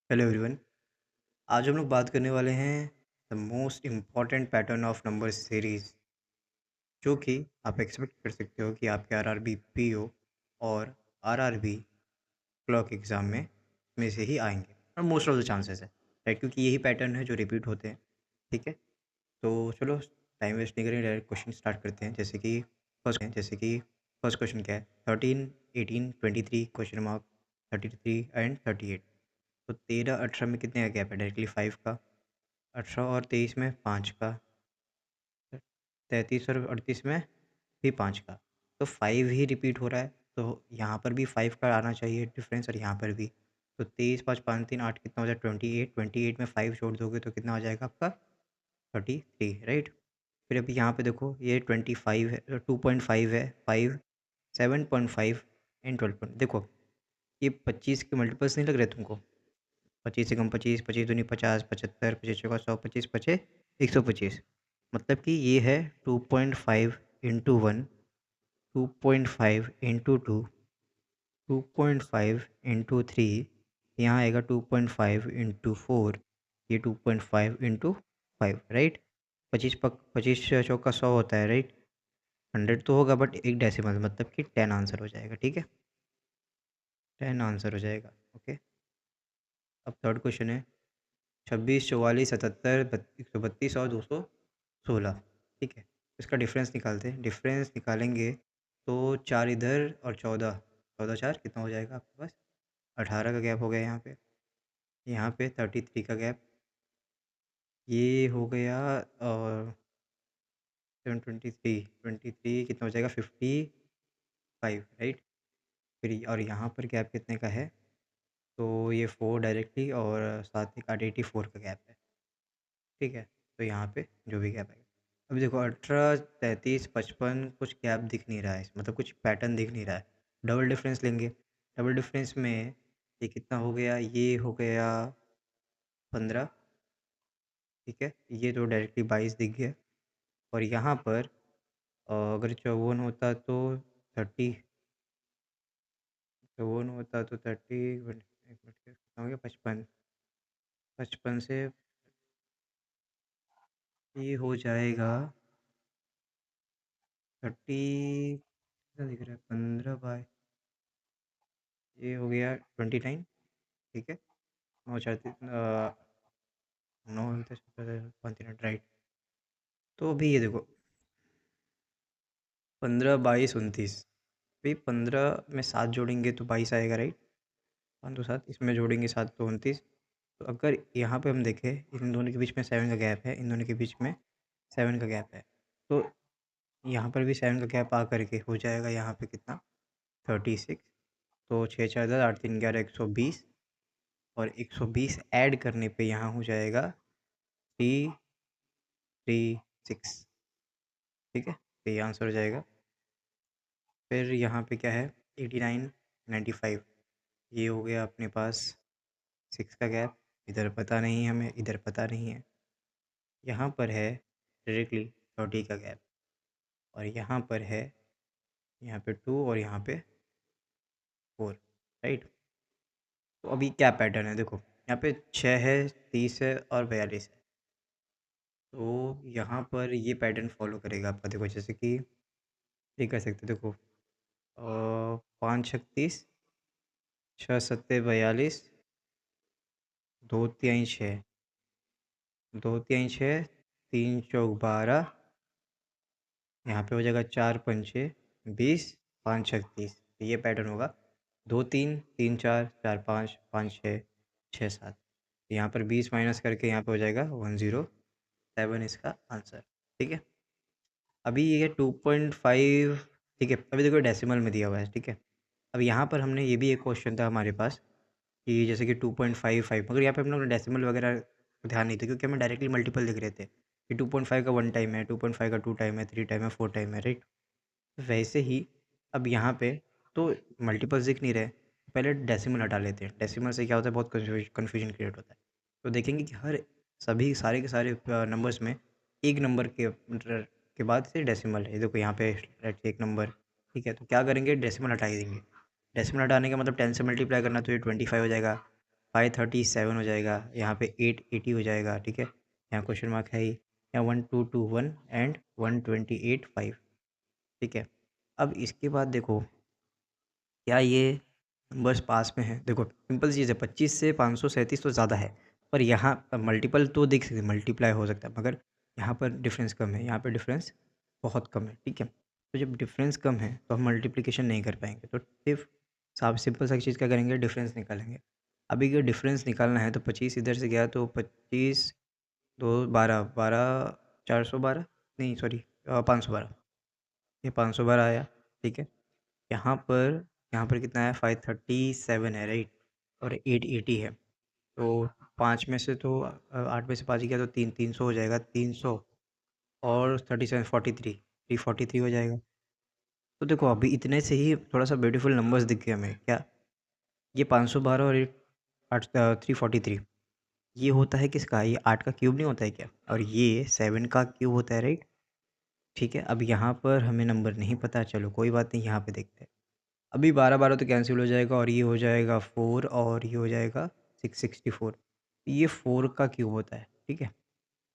Hello everyone. आज हम लोग बात करने वाले हैं the most important pattern of number series, जो कि आप एक्सपेक्ट कर सकते हो कि आपके आरआरबी पीओ और आरआरबी क्लॉक एग्ज़ाम में से ही आएंगे और मोस्ट ऑफ द चांसेस है, राइट? क्योंकि यही पैटर्न है जो रिपीट होते हैं। ठीक है, तो चलो टाइम वेस्ट नहीं करें, डायरेक्ट क्वेश्चन स्टार्ट करते हैं। जैसे कि फर्स्ट क्वेश्चन क्या है? 13, 18, 23 क्वेश्चन मार्क, 33 एंड 38। तो 13, 18 में कितने का गैप है? डायरेक्टली 5 का। 18 और 23 में 5 का। 33 और 38 में भी 5 का। तो 5 ही रिपीट हो रहा है, तो यहाँ पर भी 5 का आना चाहिए डिफरेंस, और यहाँ पर भी। तो 23, 5, 5, 3, 8 कितना हो जाए? 28। 28 में 5 जोड़ दोगे तो कितना हो जाएगा आपका? 33, राइट? फिर अभी यहाँ पे देखो, ये 25 है, 2.5 है, 5, 7.5 एंड 12 देखो, ये 25 के मल्टीपल्स नहीं लग रहे तुमको? 25 से कम 25, 25 दूनी 50, 75, 25 चौका 100, 25 पचे 125। मतलब कि ये है 2.5 into one, 2.5 into two, 2.5 into three, यहाँ आएगा 2.5 इंटू फोर, ये 2.5 इंटू फाइव, राइट? 25 चौका 100 होता है, राइट? 100 तो होगा बट एक डेसिमल, मतलब कि 10 आंसर हो जाएगा। ठीक है, 10 आंसर हो जाएगा। ओके, अब थर्ड क्वेश्चन है 26, 44, 77, 132 और 216। ठीक है, इसका डिफरेंस निकालते हैं। डिफरेंस निकालेंगे तो 4 इधर और 14, 14 4 कितना हो जाएगा आपके पास? 18 का गैप हो गया यहाँ पे 33 का गैप, ये हो गया। और 7, 23 कितना हो जाएगा? 55, राइट? फिर और यहाँ पर गैप कितने का है? तो ये 4 डायरेक्टली, और साथ ही काट 84 का गैप है। ठीक है, तो यहाँ पे जो भी गैप आएगा, अभी देखो 18, 33, 55 कुछ गैप दिख नहीं रहा है, मतलब कुछ पैटर्न दिख नहीं रहा है। डबल डिफरेंस लेंगे, डबल डिफरेंस में ये कितना हो गया? ये हो गया 15। ठीक है, ये तो डायरेक्टली 22 दिख गया। और यहाँ पर अगर 54 होता तो 30, 54 होता तो 30, एक मिनट कितना हो गया? 55, 55 से ये हो जाएगा 30, कितना दिख रहा है? 15 बाय, ये हो गया 29। ठीक है, 9 4 3 9 राइट। तो अभी ये देखो, 15, 22, 29, भाई 15 में 7 जोड़ेंगे तो 22 आएगा, राइट? 5 2 7, इसमें जोड़ेंगे 7 तो 29। तो अगर यहाँ पे हम देखें, इन दोनों के बीच में 7 का गैप है, इन दोनों के बीच में 7 का गैप है, तो यहाँ पर भी 7 का गैप आ करके हो जाएगा यहाँ पे कितना? 36। तो 6 4 10 8 3 11 120, और 120 ऐड करने पे यहाँ हो जाएगा 336। ठीक है, तो ये आंसर हो जाएगा। फिर यहाँ पे क्या है? 89, 95, ये हो गया अपने पास 6 का गैप। इधर पता नहीं हमें, इधर पता नहीं है। यहाँ पर है डायरेक्टली 30 का गैप, और यहाँ पर है, यहाँ पे 2 और यहाँ पे 4, राइट? तो अभी क्या पैटर्न है देखो, यहाँ पे 6 है, 30 है और 42 है। तो यहाँ पर ये पैटर्न फॉलो करेगा आपका। देखो जैसे कि ये कर सकते देखो, 5 36, 6 7 42, 2 3 6, 2 3 6, 3 4 12, यहाँ पे हो जाएगा 4 5 20, 5 36। ये पैटर्न होगा 2 3 3 4 4 5 5 6 6 7। यहाँ पर 20 माइनस करके यहाँ पे हो जाएगा 107 इसका आंसर। ठीक है, अभी ये 2.5। ठीक है, अभी देखो डेसिमल में दिया हुआ है। ठीक है, अब यहाँ पर हमने ये भी एक क्वेश्चन था हमारे पास कि जैसे कि 2.55, मगर यहाँ पे हम लोग ने डेसिमल वगैरह ध्यान नहीं था, क्योंकि हमें डायरेक्टली मल्टीपल दिख रहे थे कि 2.5 का 1 टाइम है, 2.5 का 2 टाइम है, 3 टाइम है, 4 टाइम है, राइट? वैसे ही अब यहाँ पे तो मल्टीपल्स दिख नहीं रहे, पहले डेसिमल हटा लेते हैं। डेसिमल से क्या होता है? बहुत कन्फ्यूजन क्रिएट होता है। तो देखेंगे कि हर सभी सारे के सारे नंबर्स में एक नंबर के बाद से डेसिमल है। देखो यहाँ पे एक नंबर। ठीक है, तो क्या करेंगे? डेसिमल हटा ही देंगे। डेसिमल हटाने का मतलब 10 से मल्टीप्लाई करना, तो ये 25 हो जाएगा। 537 हो जाएगा, यहाँ पे 880 हो जाएगा, ठीक है। यहाँ क्वेश्चन मार्क है ही, यहाँ 1221 एंड 1285, ठीक है। अब इसके बाद देखो क्या ये नंबर्स पास में है। देखो सिंपल चीज़ है, 25 से 537 तो ज़्यादा है, पर यहाँ मल्टीपल तो देख सकते, मल्टीप्लाई हो सकता है, मगर यहाँ पर डिफरेंस कम है, यहाँ पर डिफरेंस बहुत कम है, ठीक है। तो जब डिफरेंस कम है तो हम मल्टीप्लिकेशन नहीं कर पाएंगे, तो सिर्फ साफ सिंपल सा चीज़ क्या करेंगे, डिफरेंस निकालेंगे। अभी अगर डिफरेंस निकालना है तो 25 इधर से गया तो 25 दो 12 12 412, नहीं सॉरी 512, ये 512 आया, ठीक है। यहाँ पर यहाँ पर कितना है, 537 है राइट, और 880 है। तो 5 में से तो 8 में से 5 गया तो 300 हो जाएगा, 300 और 37 43 343 हो जाएगा। तो देखो अभी इतने से ही थोड़ा सा ब्यूटीफुल नंबर्स दिख गए हमें, क्या ये 512 और 343 ये होता है किसका, ये 8 का क्यूब नहीं होता है क्या, और ये 7 का क्यूब होता है राइट, ठीक है। अब यहाँ पर हमें नंबर नहीं पता, चलो कोई बात नहीं, यहाँ पे देखते हैं। अभी 12 तो कैंसिल हो जाएगा, और ये हो जाएगा 4 और ये हो जाएगा 664, ये 4 का क्यूब होता है, ठीक है।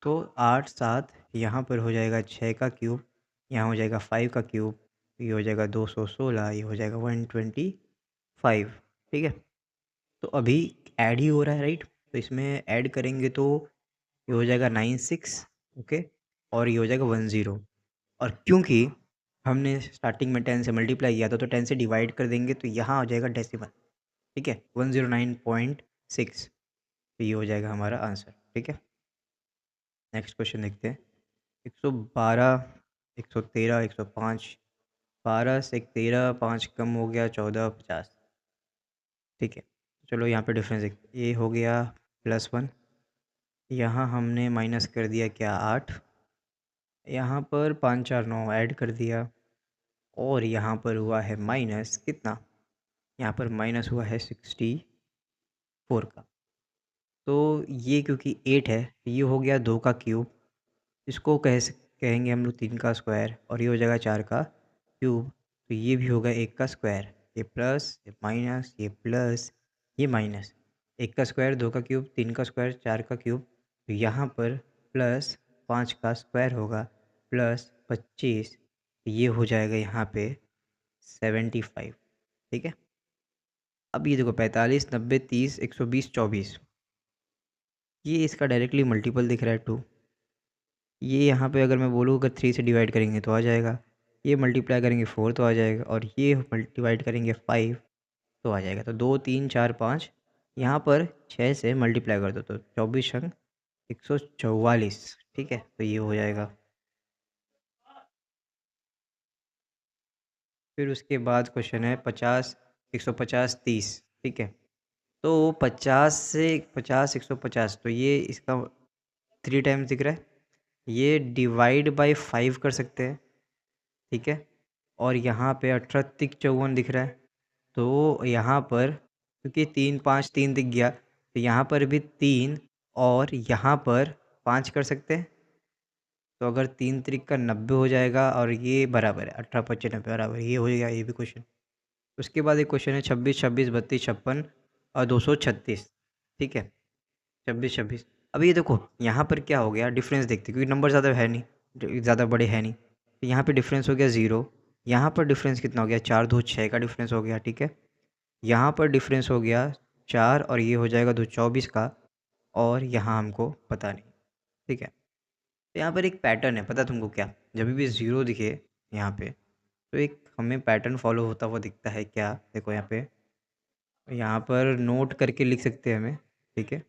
तो 8 7 यहाँ पर हो जाएगा 6 का क्यूब, यहाँ हो जाएगा 5 का क्यूब, ये हो जाएगा 216, ये हो जाएगा 125, ठीक है। तो अभी ऐड ही हो रहा है राइट, तो इसमें ऐड करेंगे तो ये हो जाएगा 96, ओके, और ये हो जाएगा 10, और क्योंकि हमने स्टार्टिंग में 10 से मल्टीप्लाई किया था तो 10 से डिवाइड कर देंगे तो यहाँ आ जाएगा डेसिमल, ठीक है, 109.6, तो ये हो जाएगा हमारा आंसर, ठीक है। नेक्स्ट क्वेश्चन देखते हैं। 112 113 105, 12 से 13 5 कम हो गया 14 50, ठीक है। चलो यहाँ पे डिफरेंस ये हो गया +1, यहाँ हमने माइनस कर दिया क्या 8, यहाँ पर 5 4 9 ऐड कर दिया, और यहाँ पर हुआ है माइनस कितना, यहाँ पर माइनस हुआ है 64 का। तो ये क्योंकि 8 है, ये हो गया 2 का क्यूब, इसको कहेंगे हम लोग 3 का स्क्वायर, और ये हो जाएगा 4 का क्यूब, तो ये भी होगा 1 का स्क्वायर, ये प्लस ये माइनस ये प्लस ये माइनस, 1 का स्क्वायर 2 का क्यूब 3 का स्क्वायर 4 का क्यूब, तो यहाँ पर प्लस 5 का स्क्वायर होगा प्लस 25, ये हो जाएगा यहाँ पे 75, ठीक है। अब ये देखो 45 90 30 120 24, ये इसका डायरेक्टली मल्टीपल दिख रहा है 2, ये यहाँ पे अगर मैं बोलूँ अगर 3 से डिवाइड करेंगे तो आ जाएगा, ये मल्टीप्लाई करेंगे 4 तो आ जाएगा, और ये डिवाइड करेंगे 5 तो आ जाएगा। तो 2 3 4 5, यहाँ पर 6 से मल्टीप्लाई कर दो तो 24 अंक 144, ठीक है, तो ये हो जाएगा। फिर उसके बाद क्वेश्चन है 50 150 30, ठीक है। तो 50 से 50 150, तो ये इसका 3 टाइम्स दिख रहा है, ये डिवाइड बाय 5 कर सकते हैं, ठीक है। और यहाँ पे 18 तिक 54 दिख रहा है, तो यहाँ पर क्योंकि 3 5 3 दिख गया, तो यहाँ पर भी 3 और यहाँ पर 5 कर सकते हैं, तो अगर 3 त्रिक का 90 हो जाएगा, और ये बराबर है 18 25 90 बराबर, ये हो जाएगा, ये भी क्वेश्चन। उसके बाद एक क्वेश्चन है 26 26 32 56 और 236, ठीक है, 26 26। अब ये देखो यहाँ पर क्या हो गया, डिफरेंस देखते क्योंकि नंबर ज़्यादा है नहीं, ज़्यादा बड़े है नहीं, तो यहाँ पे डिफरेंस हो गया 0, यहाँ पर डिफरेंस कितना हो गया 4 2 6 का डिफरेंस हो गया, ठीक है। यहाँ पर डिफरेंस हो गया 4, और ये हो जाएगा 2 24 का, और यहाँ हमको पता नहीं, ठीक है। तो यहाँ पर एक पैटर्न है, पता तुमको क्या, जब भी 0 दिखे यहाँ पे तो एक हमें पैटर्न फॉलो होता हुआ दिखता है, क्या देखो यहाँ पे, यहाँ पर नोट करके लिख सकते हैं हमें, ठीक है,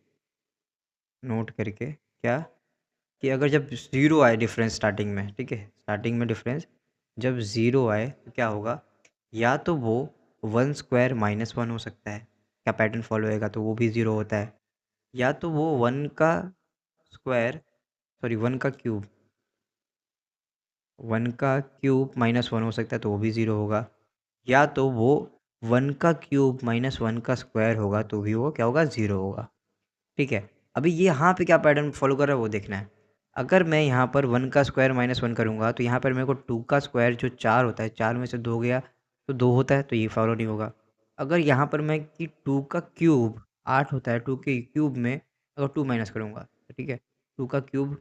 नोट करके क्या, कि अगर जब 0 आए डिफरेंस स्टार्टिंग में, ठीक है, स्टार्टिंग में डिफरेंस जब 0 आए तो क्या होगा, या तो वो 1 स्क्वायर -1 हो सकता है, क्या पैटर्न फॉलो होएगा तो वो भी 0 होता है, या तो वो 1 का स्क्वायर, सॉरी 1 का क्यूब, 1 का क्यूब -1 हो सकता है तो वो भी 0 होगा, या तो वो 1 का क्यूब -1 का स्क्वायर होगा तो भी वो क्या होगा, 0 होगा, ठीक है। अभी ये यहाँ पे क्या पैटर्न फॉलो कर रहा है वो देखना है। अगर मैं यहाँ पर 1 का स्क्वायर -1 करूँगा तो यहाँ पर मेरे को 2 का स्क्वायर जो 4 होता है, 4 में से 2 गया तो 2 होता है, तो ये फॉलो नहीं होगा। अगर यहाँ पर मैं कि 2 का क्यूब 8 होता है 2 के क्यूब में अगर 2 माइनस करूँगा, ठीक है? 2 का क्यूब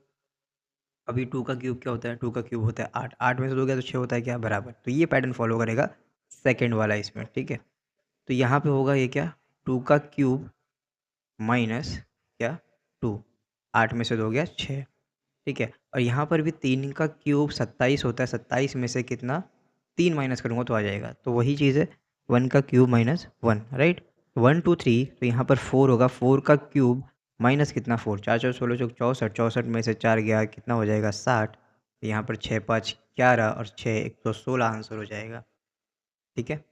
अभी 2 का क्यूब क्या होता है? 2 का क्यूब होता है 8, 8 में से 2 गया तो 6 होता है क्या? बराबर। तो ये पैटर्न फ़ॉलो करेगा सेकंड वाला इसमें, ठीक है? तो यहाँ पे होगा ये क्या? 2 का क्यूब माइनस क्या? 2, 8 में से 2 गया 6, ठीक है? और यहाँ पर भी 3 का क्यूब 27 होता है, 27 में से कितना? 3 माइनस करूँगा तो आ जाएगा। तो वही चीज़ है 1 का क्यूब माइनस 1, राइट? 1 2 3 तो यहाँ पर 4 होगा, 4 का क्यूब माइनस कितना 4, 4 4 16 चौक 64, 64 में से 4 गया कितना हो जाएगा 60। तो यहाँ पर 6 5 11 और 6 116 आंसर हो जाएगा, ठीक है?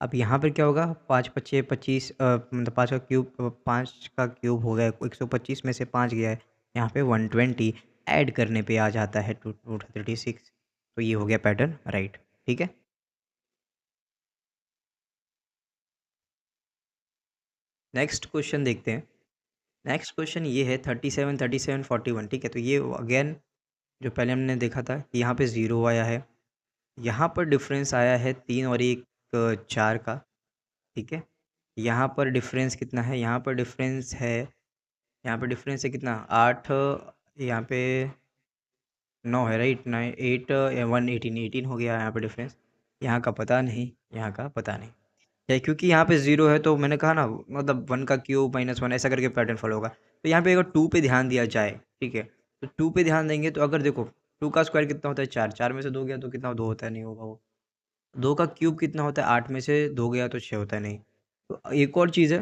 अब यहाँ पर क्या होगा 5 पच्चे 25 मतलब 5 का क्यूब 5 का क्यूब हो गया 125 में से 5 गया है, यहाँ पे 120 ऐड करने पे आ जाता है 236। तो ये हो गया पैटर्न राइट, ठीक है? नेक्स्ट क्वेश्चन देखते हैं। नेक्स्ट क्वेश्चन ये है 37 37 41, ठीक है? तो ये अगेन जो पहले हमने देखा था कि यहाँ पे 0 आया है, यहाँ पर डिफरेंस आया है 3 और 1 4 का, ठीक है? यहाँ पर डिफरेंस कितना है? यहाँ पे डिफरेंस है कितना 8, यहाँ पे 9 है, राइट? 9 8 1 18 18 हो गया यहाँ पे डिफरेंस। यहाँ का पता नहीं, यहाँ का पता नहीं क्या, क्योंकि यहाँ पे 0 है तो मैंने कहा ना मतलब 1 का क्यूब माइनस 1 ऐसा करके पैटर्न फॉलो होगा। तो यहाँ पे अगर 2 पे ध्यान दिया जाए, ठीक है? तो 2 पे ध्यान देंगे तो अगर देखो 2 का स्क्वायर कितना होता है 4, 4 में से 2 गया तो कितना 2 होता है, नहीं होगा वो। 2 का क्यूब कितना होता है 8 में से 2 गया तो 6 होता है, नहीं। तो एक और चीज़ है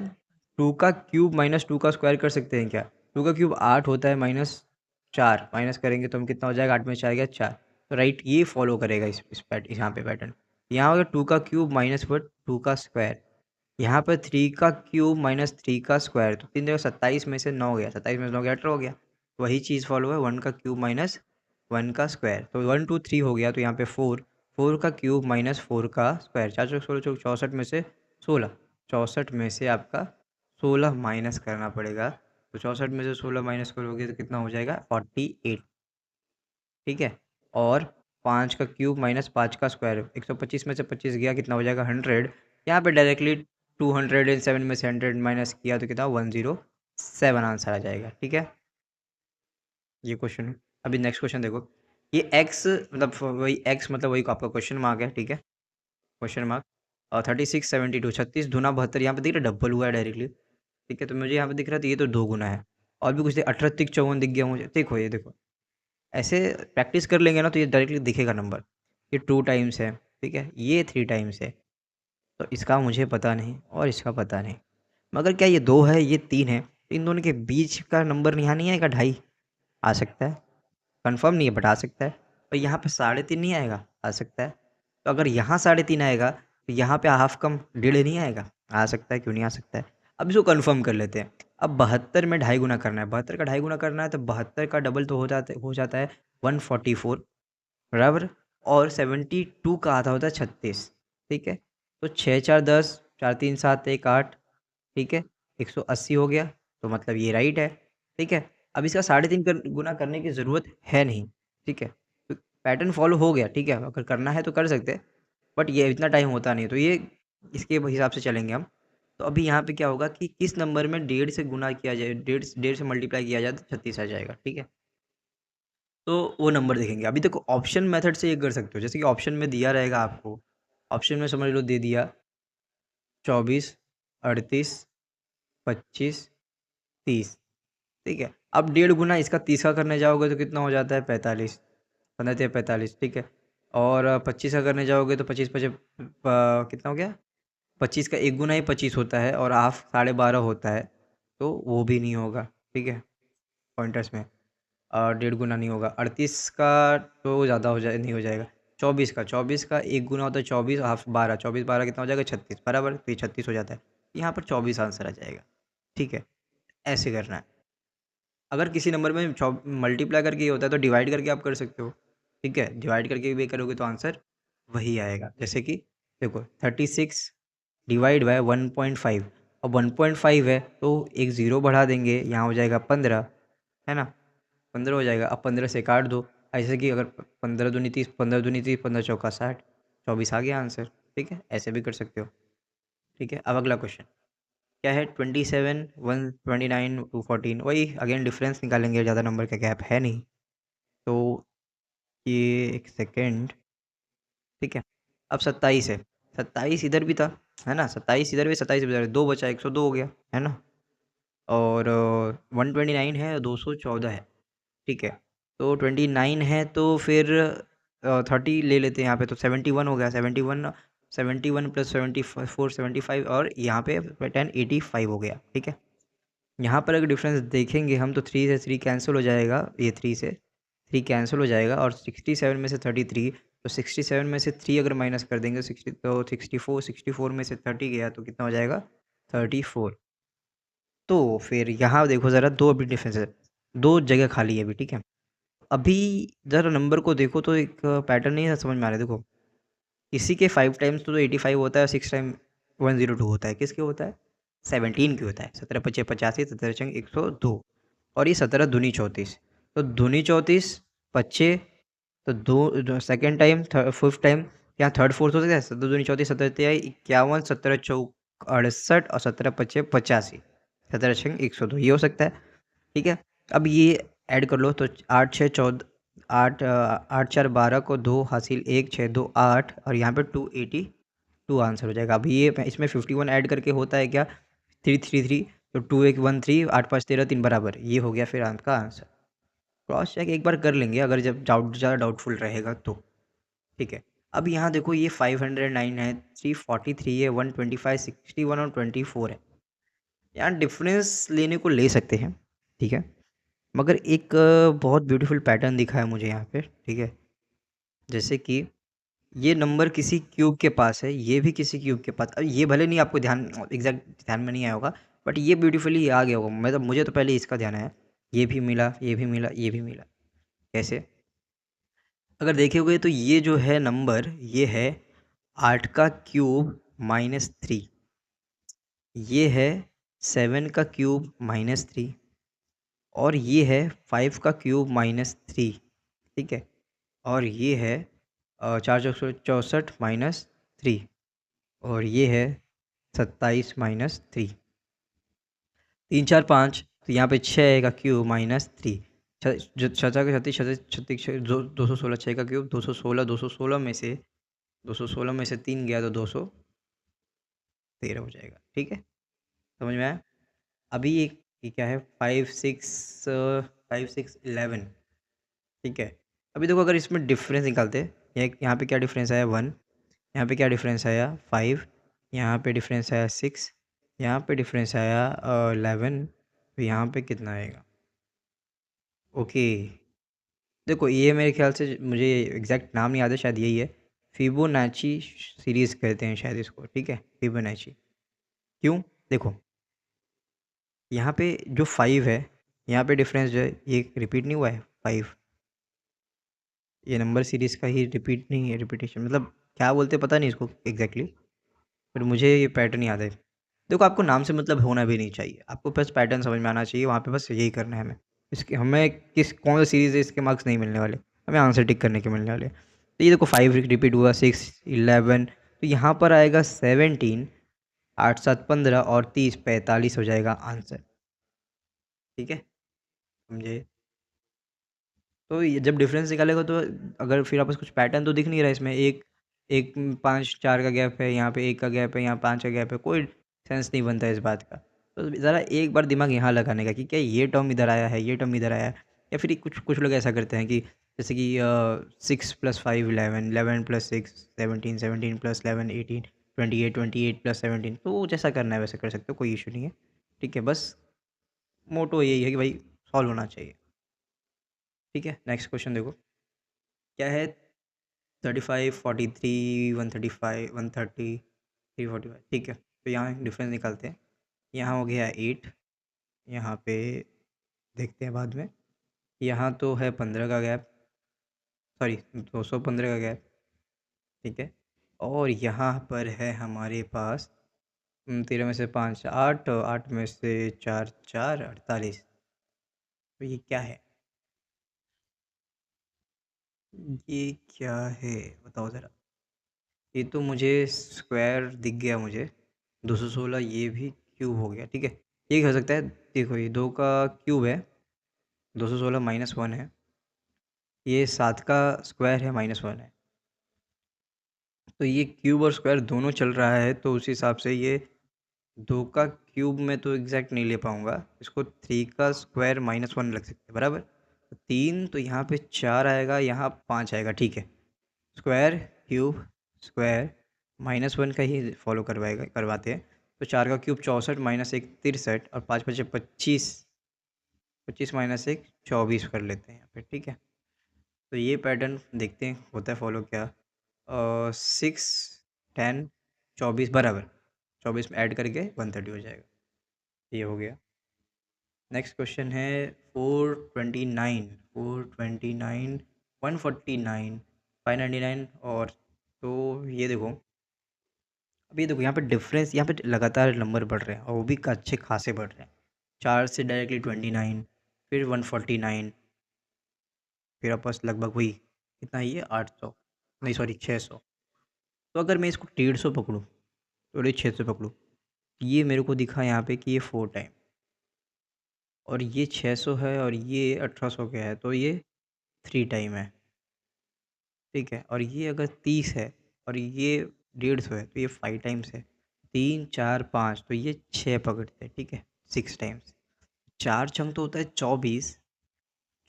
2 का क्यूब माइनस 2 का स्क्वायर कर सकते हैं क्या? 2 का क्यूब 8 होता है माइनस 4 माइनस करेंगे तो हम कितना हो जाएगा 8 में 4 गया 4। तो राइट ये फॉलो करेगा इस यहाँ पे पैटर्न। यहाँ होगा 2 का क्यूब माइनस 2 का स्क्वायर, यहाँ पर 3 का क्यूब माइनस 3 का स्क्वायर, तो 3 जगह 27 में से 9 गया, 27 में से 9 गया 18 हो गया। वही चीज़ फॉलो है 1 का क्यूब माइनस 1 का स्क्वायर, तो 1 2 3 हो गया। तो यहाँ पे 4, 4 का क्यूब माइनस 4 का स्क्वायर, 4 चौक 16 चौक 64 में से 16, 64 में से आपका 16 माइनस करना पड़ेगा। तो 64 में से 16 माइनस करोगे तो कितना हो जाएगा 48, ठीक है? और 5 का क्यूब माइनस 5 का स्क्वायर, 125 में से 25 गया कितना हो जाएगा 100। यहाँ पे डायरेक्टली 207 में से 100 माइनस किया तो कितना 107 आंसर आ जाएगा, ठीक है? ये क्वेश्चन है। अभी नेक्स्ट क्वेश्चन देखो, ये एक्स मतलब वही एक्स मतलब वही आपका क्वेश्चन मार्क है, ठीक है? क्वेश्चन मार्क और 36 72 36 दूना 72, यहाँ पे दिख रहा है डबल हुआ है डायरेक्टली, ठीक है? तो मुझे यहाँ पे दिख रहा था ये तो 2 गुना है। और भी कुछ 18 तिक 54 दिख गया मुझे, देखो ये देखो ऐसे प्रैक्टिस कर लेंगे ना तो ये डायरेक्टली दिखेगा नंबर। ये 2 टाइम्स है, ठीक है? ये 3 टाइम्स है। तो इसका मुझे पता नहीं और इसका पता नहीं, मगर क्या ये 2 है ये 3 है, तो इन दोनों के बीच का नंबर यहाँ नहीं आएगा 2.5? आ सकता है, कंफर्म नहीं है बट आ सकता है। और यहाँ पे 3.5 नहीं आएगा, आ सकता है। तो अगर यहाँ 3.5 आएगा तो यहाँ पे हाफ कम 1.5 नहीं आएगा, आ सकता है, क्यों नहीं आ सकता है? अब इसको कंफर्म कर लेते हैं। अब 72 में 2.5 गुना करना है, 72 का 2.5 गुना करना है तो 72 का डबल तो हो जाता है 144, बराबर? और 72 का आधा होता है 36, ठीक है? तो 6 4 10, 4 3 7 1 8, ठीक है? 180 हो गया, तो मतलब ये राइट है, ठीक है? अब इसका 3.5 गुना करने की ज़रूरत है नहीं, ठीक है? तो पैटर्न फॉलो हो गया, ठीक है? अगर करना है तो कर सकते हैं, बट ये इतना टाइम होता नहीं, तो ये इसके हिसाब से चलेंगे हम। तो अभी यहाँ पे क्या होगा कि किस नंबर में 1.5 से गुना किया जाए, 1.5 से मल्टीप्लाई किया जाए तो 36 आ जाएगा, ठीक है? तो वो नंबर देखेंगे। अभी देखो ऑप्शन मेथड से ये कर सकते हो, जैसे कि ऑप्शन में दिया रहेगा आपको, ऑप्शन में समझ लो दे दिया 24 38 25 30, ठीक है? अब 1.5 गुना इसका 30 का करने जाओगे तो कितना हो जाता है 45, 15 तिया 45, ठीक है? और 25 का करने जाओगे तो 25 पचे कितना हो गया? 25 का 1 गुना ही 25 होता है और हाफ 12.5 होता है, तो वो भी नहीं होगा, ठीक है? पॉइंटर्स में 1.5 गुना नहीं होगा। 38 का तो ज़्यादा हो जाए, नहीं हो जाएगा। 24 का 1 गुना होता है 24, हाफ 12, 24 12 कितना हो जाएगा 36, बराबर? तो ये 36 हो जाता है। यहाँ पर 24 आंसर आ जाएगा, ठीक है? ऐसे करना है। अगर किसी नंबर में मल्टीप्लाई करके ये होता है तो डिवाइड करके आप कर सकते हो, ठीक है? डिवाइड करके भी करोगे तो आंसर वही आएगा। जैसे कि देखो 36 डिवाइड बाय 1.5, अब 1.5 है तो एक ज़ीरो बढ़ा देंगे, यहाँ हो जाएगा 15, है ना? 15 हो जाएगा। अब 15 से काट दो, ऐसे कि अगर 15 दूनी 30, 15 दूनी 30, 15 चौका 60, 24 आ गया आंसर, ठीक है? ऐसे भी कर सकते हो, ठीक है? अब अगला क्वेश्चन, क्या है 27 129 214, वही अगेन डिफरेंस निकालेंगे, ज़्यादा नंबर का गैप है नहीं। तो ये एक सेकेंड, ठीक है। अब 27 है, 27 इधर भी था, है ना, 27 इधर भी, 27 इधर, 2 बचा, 102 हो गया, है ना। और 129 है, 214 है, ठीक है। तो 29 है तो फिर 30 ले लेते हैं यहाँ पे, तो 71 हो गया, 71, 71 प्लस 74 75, और यहाँ पे 10 85 हो गया, ठीक है। यहाँ पर अगर डिफरेंस देखेंगे हम तो 3 से 3 कैंसिल हो जाएगा, ये 3 से 3 कैंसिल हो जाएगा, और 67 में से 33, तो 67 में से 3 अगर माइनस कर देंगे 60, तो 64 में से 30 गया तो कितना हो जाएगा 34। तो फिर यहाँ देखो ज़रा, दो अभी डिफरेंस है, दो जगह खाली है अभी, ठीक है। अभी ज़रा नंबर को देखो तो एक पैटर्न नहीं है समझ में आ रहा है। देखो, किसी के 5 टाइम्स तो 85 होता है, और 6 टाइम 102 होता है, किसके होता है 17 के होता है, 17 पचे 85, 17 चंग 102, और ये 17 दूनी 34, तो दूनी 34 पच्चे, तो दो सेकेंड टाइम, फिफ्थ टाइम, यहाँ थर्ड फोर्थ होता है, 17 दूनी 34, 17 तिहाई 51, 17 चौक 68, और 17 पचे 85, 17 छंग 102, ये हो सकता है, ठीक है। अब ये ऐड कर लो, तो 8 6 14, 8 8 4 12 को 2 हासिल 1 6 2 8, और यहाँ पे 282 आंसर हो जाएगा। अभी ये इसमें 51 ऐड करके होता है क्या 333, तो 2 1 1 3, 8 5 13 3 बराबर, ये हो गया फिर आपका आंसर। क्रॉस चेक एक बार कर लेंगे अगर जब ज़्यादा डाउटफुल रहेगा तो, ठीक है। अब यहाँ देखो, ये 509 है, 343 है, 125 61 और 24 है। यहाँ डिफरेंस लेने को ले सकते हैं, ठीक है, मगर एक बहुत ब्यूटीफुल पैटर्न दिखा है मुझे यहाँ पे, ठीक है। जैसे कि ये नंबर किसी क्यूब के पास है, ये भी किसी क्यूब के पास, अब ये भले नहीं आपको ध्यान एग्जैक्ट ध्यान में नहीं आया होगा, बट ये ब्यूटीफुली आ गया होगा, मतलब मुझे तो पहले इसका ध्यान आया, ये भी मिला, ये भी मिला, ये भी मिला। कैसे? अगर देखोगे तो ये जो है नंबर, ये है 8 का क्यूब -3, ये है 7 का क्यूब -3, और ये है 5 का क्यूब -3, ठीक है। और ये है 4 चौक 64 -3, और ये है 27 -3, 3 4 5, तो यहाँ पे 6 का क्यूब -3, जो 6 का 36 36 36 216, 6 का क्यूब 216, 216 में से 3 गया तो 213 हो जाएगा, ठीक है, समझ में आया। अभी ये क्या है 5 6 5 6 11, ठीक है। अभी देखो, अगर इसमें डिफरेंस निकालते हैं, यहाँ पे क्या डिफरेंस आया 1, यहाँ पे क्या डिफरेंस आया 5, यहाँ पे डिफरेंस आया 6, यहाँ पे डिफरेंस आया 11, तो यहाँ पे कितना आएगा? ओके, देखो ये मेरे ख्याल से, मुझे एग्जैक्ट नाम नहीं याद है, शायद यही है, फिबोनाची सीरीज़ कहते हैं शायद इसको, ठीक है, फिबोनाची। क्यों? देखो, यहाँ पे जो 5 है, यहाँ पे डिफरेंस जो है ये रिपीट नहीं हुआ है 5, ये नंबर सीरीज़ का ही रिपीट नहीं है, रिपीटेशन मतलब क्या बोलते हैं पता नहीं इसको एग्जैक्टली, पर मुझे ये पैटर्न याद है। देखो, आपको नाम से मतलब होना भी नहीं चाहिए, आपको बस पैटर्न समझ में आना चाहिए, वहाँ पे बस यही करना है हमें। इसके हमें कौन सा सीरीज़ है इसके मार्क्स नहीं मिलने वाले, हमें आंसर टिक करने के मिलने वाले। तो ये देखो 5 रिपीट हुआ, 6 11, तो यहाँ पर आएगा 17, 8 7 15, और 30 45 हो जाएगा आंसर, ठीक है, समझे। तो ये जब डिफरेंस निकालेगा तो अगर फिर आपस कुछ पैटर्न तो दिख नहीं रहा है इसमें, एक एक 5 4 का गैप है, यहाँ पे 1 का गैप है, यहाँ 5 का गैप है, कोई सेंस नहीं बनता है इस बात का। तो ज़रा एक बार दिमाग यहाँ लगाने का कि क्या ये टर्म इधर आया है, ये टर्म इधर आया है, या फिर कुछ कुछ लोग ऐसा करते हैं कि जैसे कि 6 + 5 11, 11 + 6 17, 17 + 11 18, 28, 28 + 17, तो जैसा करना है वैसे कर सकते हो, कोई इशू नहीं है, ठीक है। बस मोटो यही है कि भाई सॉल्व होना चाहिए, ठीक है। नेक्स्ट क्वेश्चन देखो, क्या है 35 43 135 130 345, ठीक है। तो यहाँ डिफरेंस निकालते हैं, यहाँ हो गया 8, यहाँ पे देखते हैं बाद में, यहाँ तो है 15 का गैप, सॉरी 215 का गैप, ठीक है। और यहाँ पर है हमारे पास 13 में से 5 8, 8 में से 4 4 48, तो ये क्या है, ये क्या है बताओ ज़रा। ये तो मुझे स्क्वायर दिख गया मुझे, 216 ये भी क्यूब हो गया, ठीक है। ये हो सकता है, देखो ये 2 का क्यूब है, 216 माइनस 1 है, ये 7 का स्क्वायर है माइनस 1 है। तो ये क्यूब और स्क्वायर दोनों चल रहा है, तो उस हिसाब से ये 2 का क्यूब में तो एग्जैक्ट नहीं ले पाऊंगा, इसको 3 का स्क्वायर माइनस 1 लग सकते हैं, बराबर। तो 3 तो यहाँ पे 4 आएगा, यहाँ 5 आएगा, ठीक है। स्क्वायर क्यूब स्क्वायर माइनस 1 का ही फॉलो करवाते हैं। तो 4 का क्यूब 64 माइनस 1 63 और 5 बचे 25, 25 माइनस 1 24 कर लेते हैं यहाँ पे, ठीक है। तो ये पैटर्न देखते हैं होता है फॉलो क्या। 6 10 24 बराबर, 24 में ऐड करके 130 हो जाएगा, ये हो गया। नेक्स्ट क्वेश्चन है 429, 429 149 599 और, तो ये देखो, अभी देखो यहाँ पे डिफरेंस, यहाँ पे लगातार नंबर बढ़ रहे हैं और वो भी अच्छे खासे बढ़ रहे हैं। 4 से डायरेक्टली 29, फिर 149, फिर आपस लगभग वही कितना ही है 800, नहीं सॉरी 600। तो अगर मैं इसको 150 पकड़ूँ और ये 600 पकड़ूँ, ये मेरे को दिखा यहाँ पे कि ये 4 टाइम, और ये 600 है और ये 1800 का है, तो ये 3 टाइम है, ठीक है। और ये अगर 30 है और ये 150 है, तो ये 5 टाइम्स है। 3 4 5, तो ये 6 पकड़ते हैं, ठीक है, 6 टाइम्स। 4 चंक तो होता है 24,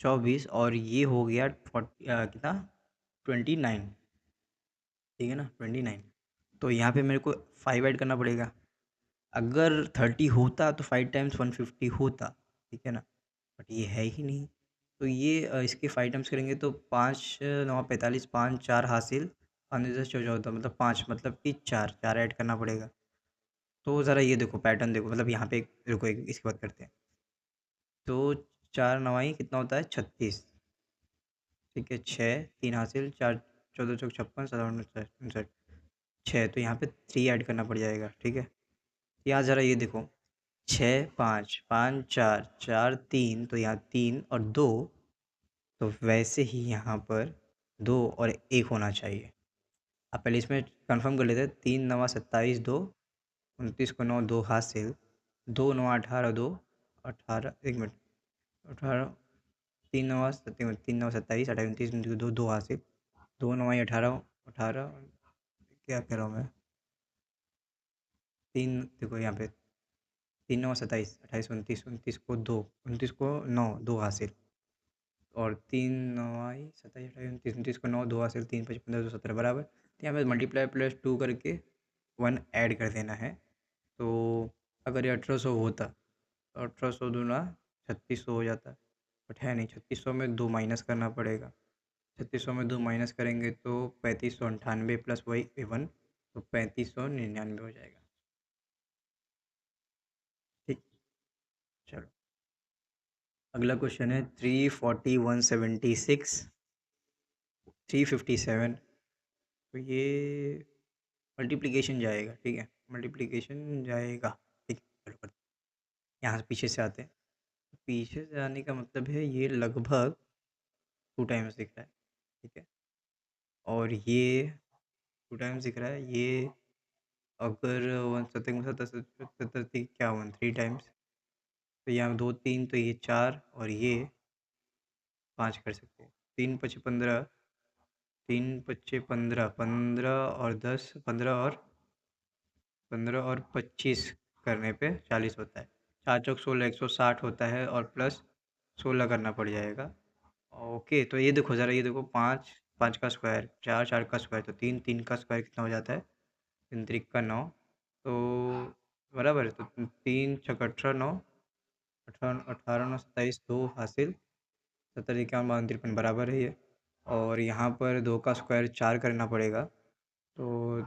24 और ये हो गया 40 कितना 29, ठीक है ना 29। तो यहाँ पे मेरे को 5 ऐड करना पड़ेगा। अगर 30 होता तो 5 टाइम्स 150 होता, ठीक है ना, बट ये है ही नहीं। तो ये इसके 5 टाइम्स करेंगे तो 5 9 45, 5 4 हासिल, 5 14 मतलब 5, मतलब कि 4 4 ऐड करना पड़ेगा। तो ज़रा ये देखो पैटर्न देखो, मतलब यहाँ पे रुको इसकी बात करते हैं। तो 4 नवाई कितना होता है 36, ठीक है। 6 3 हासिल, 4 14 चौक 56 7 59, 6, तो यहाँ पे 3 ऐड करना पड़ जाएगा, ठीक है। यहाँ ज़रा ये देखो, 6 5 5 4 4 3, तो यहाँ 3 और 2, तो वैसे ही यहाँ पर 2 और 1 होना चाहिए। अब पहले इसमें कंफर्म कर लेते हैं। 3 9 27 2, 29 को 9 2 हासिल, 2 9 18 2 18, एक मिनट, 18, 3 9 3 9 27 28 29 दो 2 हासिल, 2 9 18 18, क्या कह रहा हूँ मैं, 3 देखो यहाँ पे 3 9 27 28 29, 29 को 2, 29 को 9 2 हासिल, और 3 9 27 28 29, 29 को 9 2 हासिल, 3 5 15 2 17 बराबर। तो यहाँ पे मल्टीप्लाई प्लस 2 करके 1 ऐड कर देना है। तो अगर ये 1800 होता तो 1800 दूना 3600 हो जाता, बट है नहीं। 3600 में 2 माइनस करना पड़ेगा, 3600 में 2 माइनस करेंगे तो 3598 प्लस वही 1, तो 3599 हो जाएगा, ठीक। चलो अगला क्वेश्चन है 340 176 357। तो ये मल्टीप्लिकेशन जाएगा, ठीक है, मल्टीप्लिकेशन जाएगा, ठीक है। चलो करते हैं। यहाँ से पीछे से आते हैं, पीछे से आने का मतलब है ये लगभग 2 टाइम्स दिख रहा है, ठीक है। और ये 2 टाइम्स दिख रहा है, ये अगर 1 क्या 3 टाइम्स, तो यहाँ 2 3, तो ये 4 और ये 5 कर सकते हैं। 3 पचे 15, 3 पचे 15, 15 और 10, 15 और 25 करने पे 40 होता है। 4 चौक 16 160 होता है, और प्लस 16 करना पड़ जाएगा। ओके, तो ये देखो ज़रा, ये देखो 5 5 का स्क्वायर, 4 4 का स्क्वायर, तो 3 3 का स्क्वायर कितना हो जाता है, 3 3 का 9, तो बराबर है। तो 3 छक 18 9, 18 18 9 27 2 हासिल, 70 51 52 53 बराबर है ये। और यहाँ पर 2 का स्क्वायर 4 करना पड़ेगा, तो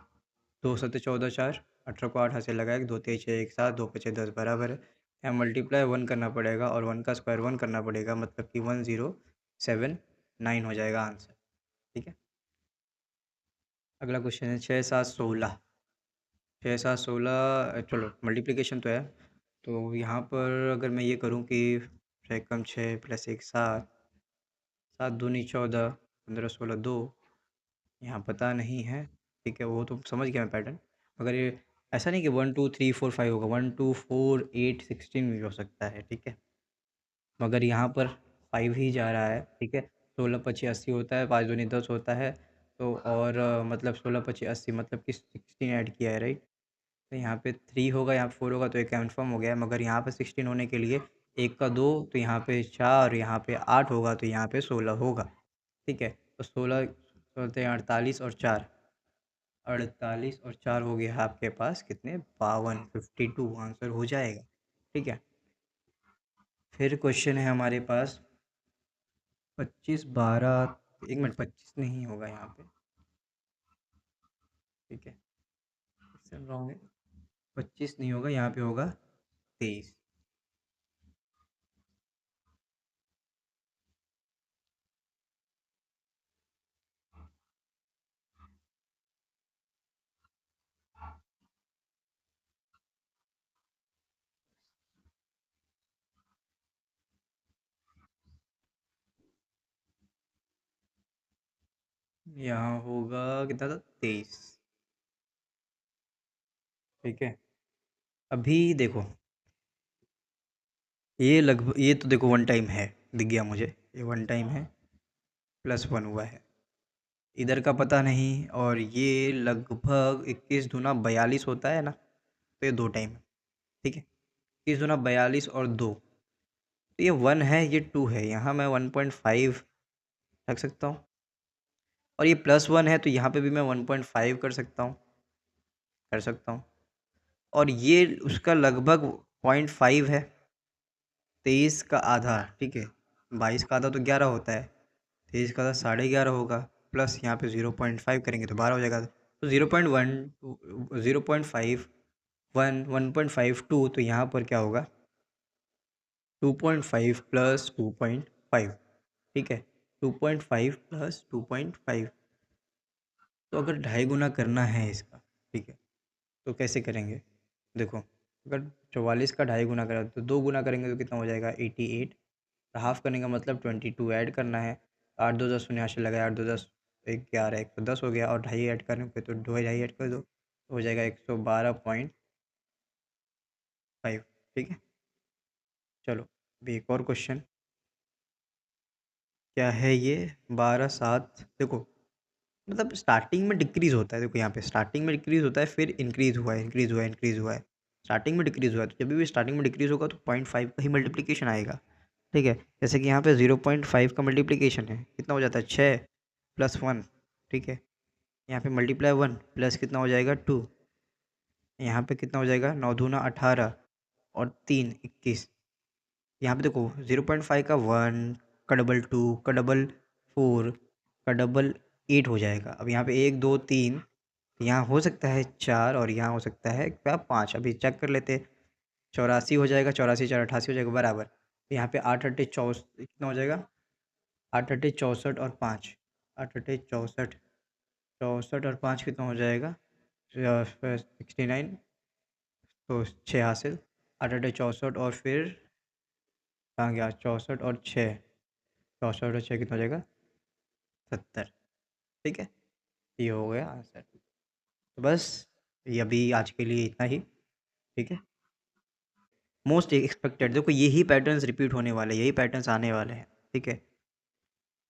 2 सत्ते 14 4, 18 को 8 हाथ से लगाए, 2 तेज 6 एक साथ, 2 पचे 10 बराबर है। यहाँ मल्टीप्लाई 1 करना पड़ेगा और 1 का स्क्वायर 1 करना पड़ेगा, मतलब कि 1079 हो जाएगा आंसर, ठीक है। अगला क्वेश्चन है 6 7 16, 6 7 16, चलो मल्टीप्लिकेशन तो है। तो यहाँ पर अगर मैं ये करूँ कि 6 कम 6 प्लस 1 7, 7 दूनी 14, 15 16 2, यहाँ पता नहीं है, ठीक है, वो तो समझ गया मैं पैटर्न। अगर ये ऐसा नहीं कि 1 2 3 4 5 होगा, 1 2 4 8 16 भी हो सकता है, ठीक है। मगर यहाँ पर 5 ही जा रहा है, ठीक है। 16 25 80 होता है, 5 दूनी 10 होता है। तो और मतलब 16 25 80 मतलब कि 16 ऐड किया है, राइट। तो यहाँ पे 3 होगा, यहाँ पे 4 होगा, तो ये कन्फर्म हो गया है। मगर यहाँ पे 16 होने के लिए 1 का 2, तो यहाँ पे 4, यहाँ पे 8 होगा, तो यहाँ पे 16 होगा, ठीक है। तो 16 बोलते हैं 48 और 4, 48 और 4 हो गया आपके पास कितने, 52, 52 आंसर हो जाएगा, ठीक है। फिर क्वेश्चन है हमारे पास 25 12, 1 मिनट, 25 नहीं होगा यहाँ पे, ठीक है। रॉन्ग है, 25 नहीं होगा, यहाँ पे होगा 23। यहाँ होगा कितना था, 23, ठीक है। अभी देखो, ये लगभग, ये तो देखो वन टाइम है, दिख गया मुझे, ये वन टाइम है, +1 हुआ है। इधर का पता नहीं, और ये लगभग 21 दूना 42 होता है ना, तो ये 2 टाइम है, ठीक है। 21 दूना 42 और 2, तो ये 1 है, ये 2 है, यहाँ मैं 1.5 रख सकता हूँ। और ये +1 है, तो यहाँ पे भी मैं 1.5 कर सकता हूँ, कर सकता हूँ। और ये उसका लगभग 0.5 है, 23 का आधा, ठीक है। 22 का आधा तो 11 होता है, 23 का आधा 11.5 होगा, प्लस यहाँ पे 0.5 करेंगे तो 12 हो जाएगा। तो 0.1 0.5 1 1.52, तो यहाँ पर क्या होगा, 2.5 प्लस 2.5, ठीक है। 2.5 प्लस 2.5, तो अगर 2.5 गुना करना है इसका, ठीक है, तो कैसे करेंगे, देखो, अगर 44 का 2.5 गुना करा तो 2 गुना करेंगे तो कितना हो जाएगा, 88। हाफ करने का मतलब 22 ऐड करना है। 8 2 10 शून्य, यहाँ से लगाया, 8 2 10, 11 1 तो 10 हो गया, और 2.5 ऐड करने पे तो 2.5 ऐड कर दो, तो हो जाएगा 112.5, ठीक है। चलो, अभी एक और क्वेश्चन, क्या है ये, 12 7, देखो, मतलब स्टार्टिंग में डिक्रीज होता है, देखो यहाँ पे स्टार्टिंग में डिक्रीज होता है, फिर इंक्रीज हुआ है, इंक्रीज हुआ है, इंक्रीज हुआ है। स्टार्टिंग में डिक्रीज हुआ है, तो जब भी स्टार्टिंग में डिक्रीज होगा तो 0.5 का ही मल्टीप्लीकेशन आएगा, ठीक है। जैसे कि यहाँ पे 0.5 का मल्टीप्लीकेशन है, कितना हो जाता है, 6 + 1, ठीक है। यहाँ पे मल्टीप्लाई 1 प्लस कितना हो जाएगा, 2। यहाँ पे कितना हो जाएगा, 9 दूना 18 और 3 21। यहाँ पे देखो 0.5 का 1 का डबल 2 का डबल 4 का डबल 8 हो जाएगा। अब यहाँ पे 1 2 3, यहाँ हो सकता है 4, और यहाँ हो सकता है क्या, 5। अभी चेक कर लेते, 84 हो जाएगा, 84 4 88 हो जाएगा बराबर। तो यहाँ पे 8 8 64 कितना हो जाएगा, 8 8 64 और 5, 8 8 64, 64 और 5 कितना हो जाएगा, 69। तो 6 हासिल, 8 8 64 और फिर कहाँ गया, 64 और 6, 64 और 6 कितना हो जाएगा, 70, ठीक है। ये हो गया आंसर। तो बस, ये अभी आज के लिए इतना ही, ठीक है। मोस्ट एक्सपेक्टेड, देखो यही पैटर्न्स रिपीट होने वाले हैं, यही पैटर्न्स आने वाले हैं, ठीक है।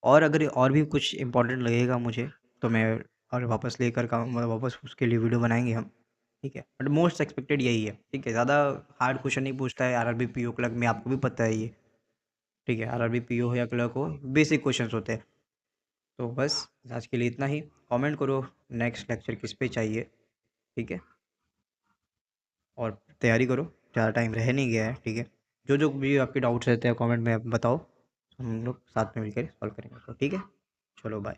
और अगर और भी कुछ इंपॉर्टेंट लगेगा मुझे, तो मैं और वापस लेकर का मतलब वापस उसके लिए वीडियो बनाएंगे हम, ठीक है। बट मोस्ट एक्सपेक्टेड यही है, ठीक है। ज़्यादा हार्ड क्वेश्चन नहीं पूछता है आरआरबी पीओ क्लर्क में, आपको भी पता है ये, ठीक है। आरआरबी पीओ हो या क्लर्क हो, बेसिक क्वेश्चन्स होते हैं। तो बस आज के लिए इतना ही। कमेंट करो नेक्स्ट लेक्चर किस पे चाहिए, ठीक है। और तैयारी करो, ज़्यादा टाइम रह नहीं गया है, ठीक है। जो जो भी आपके डाउट्स रहते हैं कमेंट में बताओ, हम लोग साथ में मिलकर सॉल्व करेंगे, तो ठीक है। चलो बाय।